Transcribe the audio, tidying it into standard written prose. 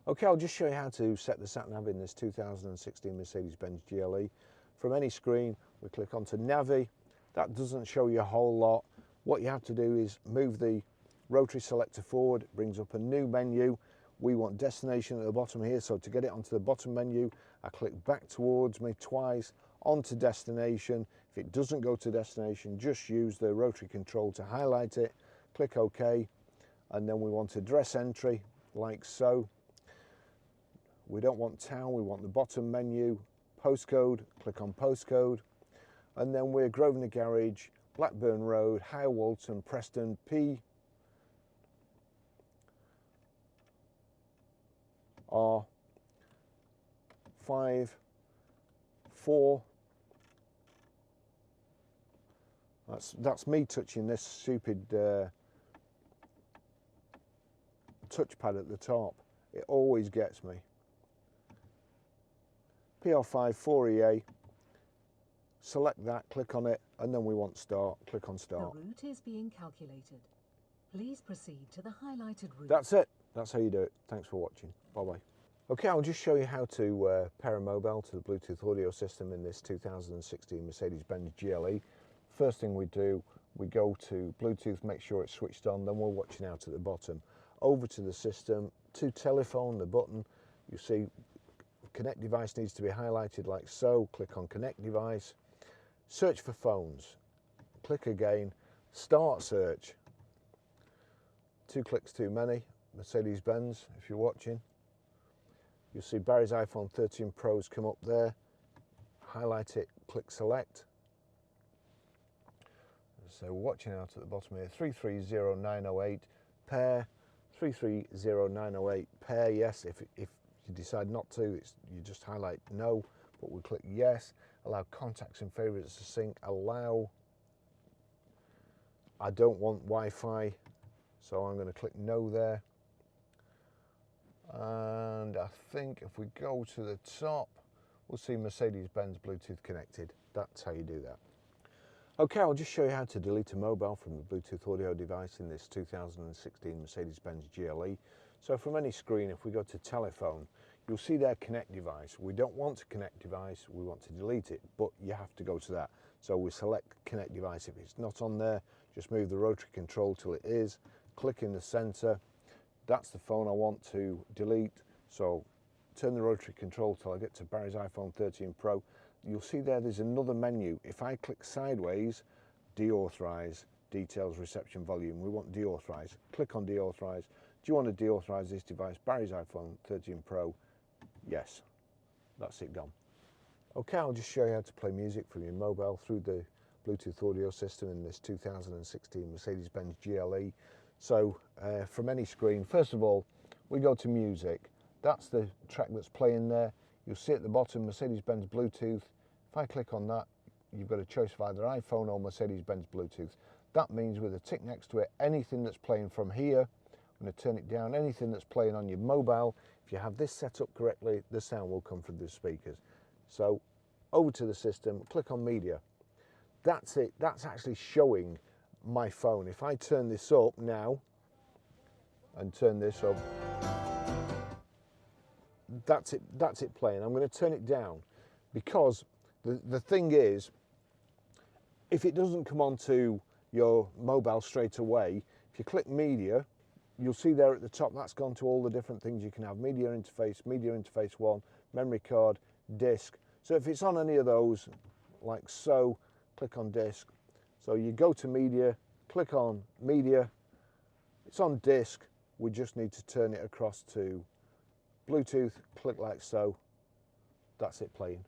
Okay, I'll just show you how to set the Sat Nav in this 2016 Mercedes Benz GLE. From any screen, we click onto Navi. That doesn't show you a whole lot. What you have to do is move the rotary selector forward. It brings up a new menu. We want destination at the bottom here, so to get it onto the bottom menu, I click back towards me twice, onto destination. If it doesn't go to destination, just use the rotary control to highlight it. Click OK, and then we want address entry, like so. We don't want town, we want the bottom menu, postcode, click on postcode, and then we're Grosvenor Garage, Blackburn Road, High Walton, Preston, P R 5 4. That's me touching this stupid touchpad at the top. It always gets me. PR5 4EA, select that, click on it, and then we want start, click on start. The route is being calculated. Please proceed to the highlighted route. That's it, that's how you do it. Thanks for watching, bye-bye. Okay, I'll just show you how to pair a mobile to the Bluetooth audio system in this 2016 Mercedes Benz GLE. First thing we do, we go to Bluetooth, make sure it's switched on, then we're watching out at the bottom. Over to the system, to telephone, the button, you see connect device needs to be highlighted like so. Click on connect device, search for phones, click again, start search. 2 clicks too many, Mercedes Benz if you're watching. You'll see Barry's iPhone 13 Pros come up there, highlight it, click select. So watching out at the bottom here, 330908 pair, 330908 pair, yes. If you decide not to, you just highlight no, but we'll click yes. Allow contacts and favorites to sync, allow. I don't want Wi-Fi, so I'm going to click no there. And I think if we go to the top, we'll see Mercedes Benz Bluetooth connected. That's how you do that. Okay, I'll just show you how to delete a mobile from the Bluetooth audio device in this 2016 Mercedes Benz GLE. So from any screen, if we go to telephone, you'll see their connect device. We don't want a connect device, we want to delete it, but you have to go to that. So we select connect device. If it's not on there, just move the rotary control till it is, click in the center. That's the phone I want to delete. So turn the rotary control till I get to Barry's iPhone 13 Pro. You'll see there's another menu. If I click sideways, deauthorize, details, reception, volume, we want deauthorize. Click on deauthorize. Do you want to deauthorize this device? Barry's iPhone 13 Pro, yes. That's it gone. Okay, I'll just show you how to play music from your mobile through the Bluetooth audio system in this 2016 Mercedes Benz GLE. So from any screen, first of all, we go to music. That's the track that's playing there. You'll see at the bottom Mercedes Benz Bluetooth. If I click on that, you've got a choice of either iPhone or Mercedes Benz Bluetooth. That means with a tick next to it, anything that's playing from here, I'm going to turn it down, anything that's playing on your mobile, if you have this set up correctly, the sound will come from the speakers. So over to the system, click on media. That's it, that's actually showing my phone. If I turn this up now and turn this up, that's it playing. I'm going to turn it down because the thing is, if it doesn't come onto your mobile straight away, if you click media, you'll see there at the top that's gone to all the different things you can have. Media interface 1, memory card, disk. So if it's on any of those, like so, click on disk. So you go to media, click on media, it's on disk, we just need to turn it across to Bluetooth, click like so, that's it playing.